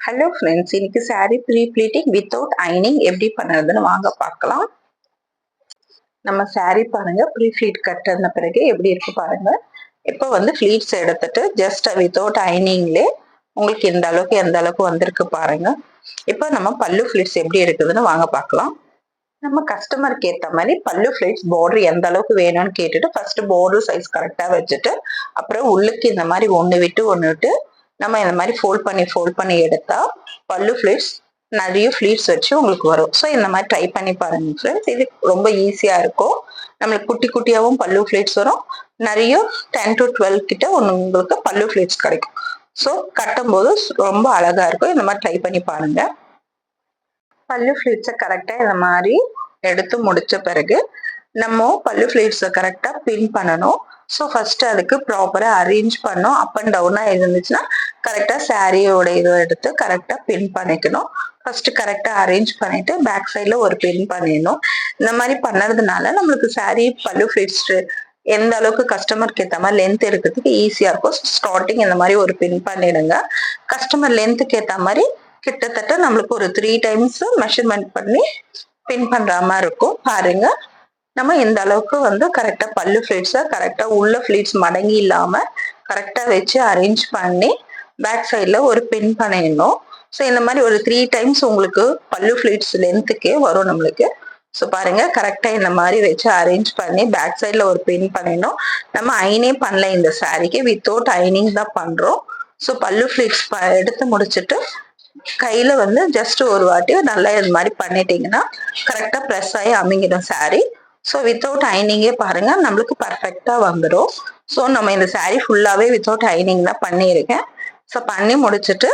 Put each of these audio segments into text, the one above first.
Hello friends, இன்னைக்கு saree pre pleating without அயனிங் எப்படி பண்ணுறதுன்னு வாங்க பார்க்கலாம். நம்ம saree பாருங்க, ப்ரீ ப்ளீட் கட்டின பிறகு எப்படி இருக்கு பாருங்க. இப்போ ஃப்ளீட்ஸ் எடுத்துட்டு ஜஸ்ட் வித்தவுட் அயனிங்லே உங்களுக்கு எந்த அளவுக்கு வந்திருக்கு பாருங்க. இப்போ நம்ம பல்லு ஃப்ளீட்ஸ் எப்படி இருக்குதுன்னு வாங்க பார்க்கலாம். நம்ம கஸ்டமருக்கு ஏற்ற மாதிரி பல்லு ஃப்ளீட்ஸ் பார்டர் எந்த அளவுக்கு வேணும்னு கேட்டுட்டு ஃபர்ஸ்ட் பார்டர் சைஸ் கரெக்டாக வச்சுட்டு அப்புறம் உள்ளுக்கு இந்த மாதிரி ஒன்று விட்டு நம்ம இந்த மாதிரி ஃபோல்ட் பண்ணி எடுத்தா பல்லு ஃப்ளீட்ஸ் நிறைய ஃப்ளீட்ஸ் வச்சு உங்களுக்கு வரும். ஸோ இந்த மாதிரி ட்ரை பண்ணி பாருங்க ஃப்ரெண்ட்ஸ். இது ரொம்ப ஈஸியா இருக்கும். நம்மளுக்கு குட்டி குட்டியாகவும் பல்லு ஃப்ளீட்ஸ் வரும். நிறைய 10 to 12 கிட்ட உங்களுக்கு பல்லு ஃப்ளீட்ஸ் கிடைக்கும். ஸோ கட்டும் போது ரொம்ப அழகா இருக்கும். இந்த மாதிரி ட்ரை பண்ணி பாருங்க. பல்லு ஃப்ளீட்ஸை கரெக்டாக இந்த மாதிரி எடுத்து முடிச்ச பிறகு நம்ம பல்லு ஃப்ளீட்ஸை கரெக்டாக பின் பண்ணணும். ஸோ ஃபர்ஸ்ட் அதுக்கு ப்ராப்பராக அரேஞ்ச் பண்ணோம். அப் அண்ட் டவுனாக இருந்துச்சுன்னா கரெக்டாக சாரியோட இதை எடுத்து கரெக்டாக பின் பண்ணிக்கணும். ஃபர்ஸ்ட் கரெக்டாக அரேஞ்ச் பண்ணிட்டு பேக் சைடில் ஒரு பின் பண்ணிடணும். இந்த மாதிரி பண்ணறதுனால நம்மளுக்கு சாரி பல்லு ஃப்ளீட்ஸ் எந்த அளவுக்கு கஸ்டமருக்கு ஏற்ற மாதிரி லென்த் இருக்கிறதுக்கு ஈஸியாக இருக்கும். ஸ்டார்டிங் இந்த மாதிரி ஒரு பின் பண்ணிடுங்க. கஸ்டமர் லென்த்துக்கு ஏற்ற மாதிரி கிட்டத்தட்ட நம்மளுக்கு ஒரு 3 times மெஷர்மெண்ட் பண்ணி பின் பண்ற மாதிரி இருக்கும் பாருங்க. நம்ம இந்த அளவுக்கு கரெக்டா பல்லு ஃபிளீட்ஸை கரெக்டா உள்ள ஃபிளீட்ஸ் மடங்கி இல்லாம கரெக்டா வச்சு அரேஞ்ச் பண்ணி பேக் சைட்ல ஒரு பின் பண்ணிடணும். ஸோ இந்த மாதிரி ஒரு 3 times உங்களுக்கு பல்லு ஃபிளீட்ஸ் லென்த்துக்கே வரும் நம்மளுக்கு. ஸோ பாருங்க, கரெக்டா இந்த மாதிரி வச்சு அரேஞ்ச் பண்ணி பேக் சைட்ல ஒரு பின் பண்ணிடணும். நம்ம அயனே பண்ணல இந்த சாரிக்கு, வித்தவுட் அயனிங் தான் பண்றோம். ஸோ பல்லு ஃபிளீட்ஸ் எடுத்து முடிச்சுட்டு கையில ஜஸ்ட் ஒரு வாட்டி நல்லா இது மாதிரி பண்ணிட்டீங்கன்னா கரெக்டா ப்ரெஸ் ஆகி அமைங்கிடும் சாரி. ஸோ வித்தவுட் அயனிங்கே பாருங்க நம்மளுக்கு பர்ஃபெக்டா வந்துடும். ஸோ நம்ம இந்த சாரி ஃபுல்லாவே வித்தவுட் அயனிங் தான் பண்ணியிருக்கேன். ஸோ பண்ணி முடிச்சுட்டு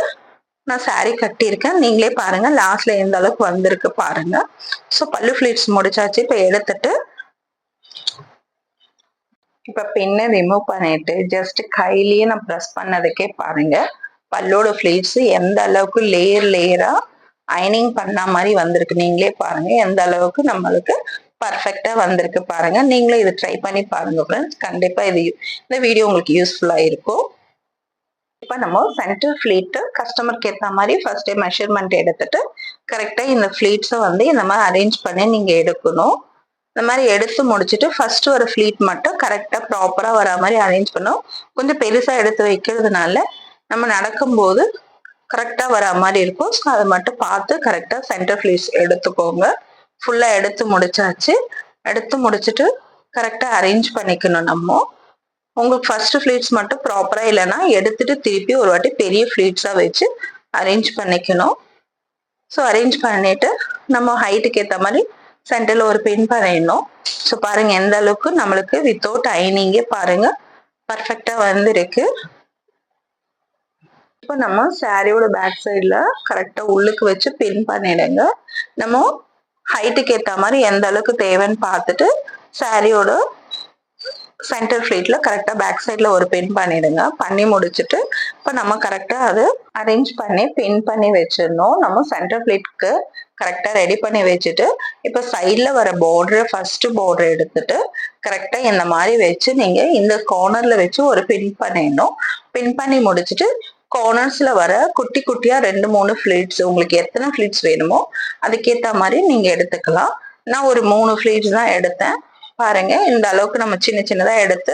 நான் சாரி கட்டியிருக்கேன். நீங்களே பாருங்க லாஸ்ட்ல எந்த அளவுக்கு வந்திருக்கு பாருங்க. ஸோ பல்லு ஃபிளீட்ஸ் முடிச்சாச்சு. இப்போ எடுத்துட்டு இப்ப பின்ன ரிமூவ் பண்ணிட்டு ஜஸ்ட் கையிலேயே நான் ப்ரெஸ் பண்ணதுக்கே பாருங்க பல்லோட ஃபிளீட்ஸ் எந்த அளவுக்கு லேயரா அயனிங் பண்ண மாதிரி வந்திருக்கு. நீங்களே பாருங்க எந்த அளவுக்கு நம்மளுக்கு பர்ஃபெக்டா வந்திருக்கு பாருங்க. நீங்களும் இதை ட்ரை பண்ணி பாருங்க ஃப்ரெண்ட்ஸ். கண்டிப்பா இந்த வீடியோ உங்களுக்கு யூஸ்ஃபுல்லா இருக்கும். இப்ப நம்ம சென்டர் ஃபிளீட் கஸ்டமருக்கு ஏற்ற மாதிரி ஃபர்ஸ்ட் மெஷர்மெண்ட் எடுத்துட்டு கரெக்டா இந்த ஃபிளீட்ஸை இந்த மாதிரி அரேஞ்ச் பண்ணி நீங்க எடுக்கணும். இந்த மாதிரி எடுத்து முடிச்சுட்டு ஃபர்ஸ்ட் ஒரு ஃபிளீட் மட்டும் கரெக்டா ப்ராப்பரா வர மாதிரி அரேஞ்ச் பண்ணும். கொஞ்சம் பெருசா எடுத்து வைக்கிறதுனால நம்ம நடக்கும்போது கரெக்டா வர மாதிரி இருக்கும். ஸோ அதை மட்டும் பார்த்து கரெக்டா சென்டர் ஃபிளீட்ஸ் எடுத்துக்கோங்க. ஃபுல்லா எடுத்து முடிச்சாச்சு. எடுத்து முடிச்சுட்டு கரெக்டா அரேஞ்ச் பண்ணிக்கணும். நம்ம உங்களுக்கு ஃபர்ஸ்ட் ஃபிளீட்ஸ் மட்டும் ப்ராப்பரா இல்லைன்னா எடுத்துட்டு திருப்பி ஒரு வாட்டி பெரிய ஃபிளீட்ஸா வச்சு அரேஞ்ச் பண்ணிக்கணும். ஸோ அரேஞ்ச் பண்ணிட்டு நம்ம ஹைட்டுக்கு ஏற்ற மாதிரி சென்டர்ல ஒரு பின் பண்ணிடணும். ஸோ பாருங்க எந்த அளவுக்கு நம்மளுக்கு வித்தவுட் அயனிங்கே பாருங்க பர்ஃபெக்டா இருக்கு. இப்போ நம்ம சாரியோட பேக் சைட்ல கரெக்டா உள்ளுக்கு வச்சு பின் பண்ணிடுங்க. நம்ம ஹைட்டுக்கு ஏற்ற மாதிரி எந்த அளவுக்கு தேவைன்னு பார்த்துட்டு சாரியோட சென்டர் ஃபிளீட்ல கரெக்டா பேக் சைட்ல ஒரு பின் பண்ணிடுங்க. பண்ணி முடிச்சுட்டு இப்போ நம்ம கரெக்டா அது அரேஞ்ச் பண்ணி பின் பண்ணி வச்சிடணும். நம்ம சென்டர் ஃபிளீட்க்கு கரெக்டா ரெடி பண்ணி வச்சுட்டு இப்போ சைட்ல வர பார்டர் ஃபர்ஸ்ட் பார்டர் எடுத்துட்டு கரெக்டா இந்த மாதிரி வச்சு நீங்க இந்த கார்னர்ல வச்சு ஒரு பின் பண்ணிடணும். பின் பண்ணி முடிச்சுட்டு கார்னர்ஸ்ல வர குட்டி குட்டியா 2-3 ஃபிளீட்ஸ் உங்களுக்கு எத்தனை ஃபிளீட்ஸ் வேணுமோ அதுக்கேற்ற மாதிரி நீங்க எடுத்துக்கலாம். நான் ஒரு 3 ஃபிளீட்ஸ் தான் எடுத்தேன். பாருங்க இந்த அளவுக்கு நம்ம சின்ன சின்னதா எடுத்து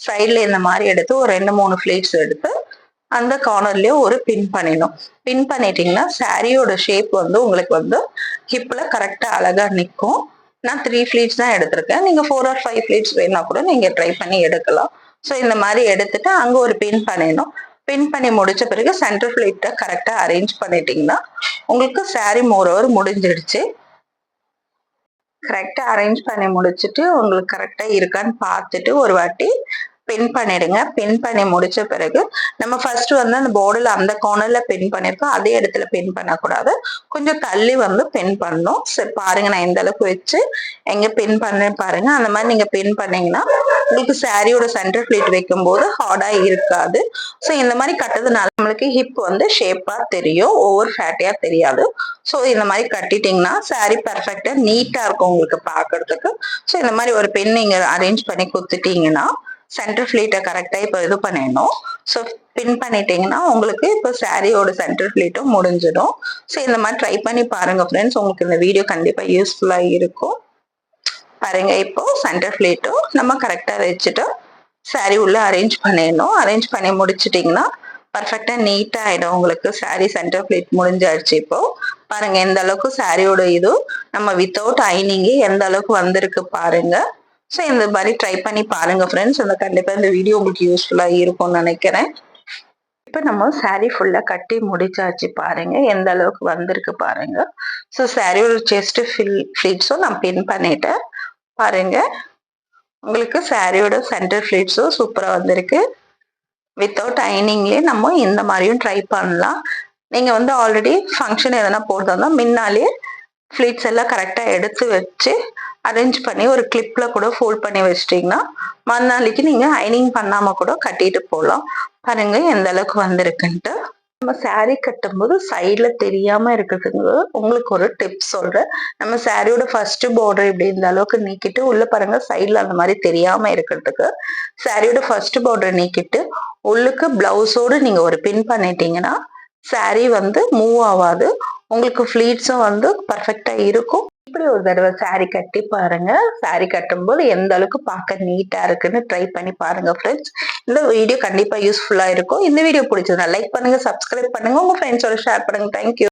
சைட்ல இந்த மாதிரி எடுத்து ஒரு 2-3 ஃபிளீட்ஸ் எடுத்து அந்த கார்னர்லயே ஒரு பின் பண்ணிடணும். பின் பண்ணிட்டீங்கன்னா சாரியோட ஷேப் உங்களுக்கு ஹிப்ல கரெக்டா அழகா நிற்கும். நான் 3 ஃபிளீட்ஸ் தான் எடுத்திருக்கேன். நீங்க 4 or 5 ஃபிளீட்ஸ் வேணா கூட நீங்க ட்ரை பண்ணி எடுக்கலாம். ஸோ இந்த மாதிரி எடுத்துட்டு அங்க ஒரு பின் பண்ணிடணும். பின் பண்ணி முடிச்ச பிறகு சென்டர் ஃபிளீட்டை கரெக்டா அரேஞ்ச் பண்ணிட்டீங்கன்னா உங்களுக்கு சாரி மோரோவர் முடிஞ்சிடுச்சு. கரெக்டா அரேஞ்ச் பண்ணி முடிச்சுட்டு உங்களுக்கு கரெக்டா இருக்கான்னு பார்த்துட்டு ஒரு வாட்டி பின் பண்ணிடுங்க. பின் பண்ணி முடிச்ச பிறகு நம்ம ஃபர்ஸ்ட் அந்த பார்டர்ல அந்த கார்னர்ல பின் பண்ணிருக்கோம். அதே இடத்துல பின் பண்ணக்கூடாது, கொஞ்சம் தள்ளி பின் பண்ணணும். சரி பாருங்க நான் இந்த அளவுக்கு வச்சு எங்க பின் பண்ணேன் பாருங்க. அந்த மாதிரி நீங்க பின் பண்ணீங்கன்னா உங்களுக்கு சாரியோட சென்டர் ஃபிளீட் வைக்கும் போது ஹார்டா இருக்காது. ஸோ இந்த மாதிரி கட்டுறதுனால நம்மளுக்கு ஹிப் ஷேப்பா தெரியும், ஓவர் ஃபேட்டியா தெரியாது. ஸோ இந்த மாதிரி கட்டிட்டீங்கன்னா சாரி பர்ஃபெக்டா நீட்டா இருக்கும் உங்களுக்கு பாக்குறதுக்கு. ஸோ இந்த மாதிரி ஒரு பின் நீங்க அரேஞ்ச் பண்ணி கொடுத்துட்டீங்கன்னா சென்டர் ஃபிளீட்டை கரெக்டா இப்போ இது பண்ணிடணும். ஸோ பின் பண்ணிட்டீங்கன்னா உங்களுக்கு இப்போ சாரியோட சென்டர் ஃபிளீட்டும் முடிஞ்சிடும். ஸோ இந்த மாதிரி ட்ரை பண்ணி பாருங்க ஃப்ரெண்ட்ஸ். உங்களுக்கு இந்த வீடியோ கண்டிப்பா யூஸ்ஃபுல்லா இருக்கும். பாருங்க இப்போ சென்டர் ஃபிளீட்டும் நம்ம கரெக்டா வச்சுட்டு சாரி உள்ள அரேஞ்ச் பண்ணிடணும். அரேஞ்ச் பண்ணி முடிச்சிட்டிங்கன்னா பர்ஃபெக்டா நீட்டா ஆயிடும் உங்களுக்கு. சாரி சென்டர் ஃபிளீட் முடிஞ்சாச்சு. இப்போ பாருங்க எந்த அளவுக்கு சாரியோட இது நம்ம வித்தவுட் ஐனிங்கே எந்த அளவுக்கு வந்திருக்கு பாருங்க. ஸோ இந்த மாதிரி ட்ரை பண்ணி பாருங்க ஃப்ரெண்ட்ஸ். இந்த கண்டிப்பா இந்த வீடியோ உங்களுக்கு யூஸ்ஃபுல்லா இருக்கும்னு நினைக்கிறேன். இப்போ நம்ம சாரி ஃபுல்லா கட்டி முடிச்சாச்சு. பாருங்க எந்த அளவுக்கு வந்திருக்கு பாருங்க. ஸோ சாரியோட செஸ்ட் ஃபிளீட்ஸும் நான் பின் பண்ணிட்டேன். பாருங்க உங்களுக்கு சாரியோட சென்டர் ஃபிளீட்ஸும் சூப்பரா வந்திருக்கு. வித்தவுட் ஐனிங்லேயே நம்ம இந்த மாதிரியும் ட்ரை பண்ணலாம். நீங்க வந்து ஆல்ரெடி ஃபங்க்ஷன் எதனா போடுறதா முன்னாலே ஃபிளீட்ஸ் எல்லாம் கரெக்டா எடுத்து வச்சு அரேஞ்ச் பண்ணி ஒரு கிளிப்ல கூட ஃபோல்ட் பண்ணி வச்சிட்டீங்கன்னா மறுநாளைக்கு நீங்க ஐனிங் பண்ணாம கூட கட்டிட்டு போகலாம். பாருங்க எந்த அளவுக்கு வந்திருக்குன்ட்டு. நம்ம சாரி கட்டும்போது சைட்ல தெரியாம இருக்கிறதுக்கு உங்களுக்கு ஒரு டிப்ஸ் சொல்றேன். நம்ம சாரியோட ஃபர்ஸ்ட் பார்டர் இப்படி இந்த அளவுக்கு நீக்கிட்டு உள்ள பாருங்க சைட்ல அந்த மாதிரி தெரியாம இருக்கிறதுக்கு சாரியோட ஃபர்ஸ்ட் பார்டர் நீக்கிட்டு உள்ளுக்கு பிளவுஸோடு நீங்க ஒரு பின் பண்ணிட்டீங்கன்னா சாரி வந்து மூவ் ஆகாது. உங்களுக்கு ஃபிளீட்ஸும் வந்து பர்ஃபெக்டா இருக்கும். இப்படி ஒரு தடவை சாரி கட்டி பாருங்க. சாரி கட்டும்போது எந்த அளவுக்கு பார்க்க நீட்டா இருக்குன்னு ட்ரை பண்ணி பாருங்க ஃப்ரெண்ட்ஸ். இந்த வீடியோ கண்டிப்பா யூஸ்ஃபுல்லா இருக்கும். இந்த வீடியோ பிடிச்சதுன்னா லைக் பண்ணுங்க, சப்ஸ்கிரைப் பண்ணுங்க, உங்க ஃப்ரெண்ட்ஸோட ஷேர் பண்ணுங்க. தேங்க்யூ.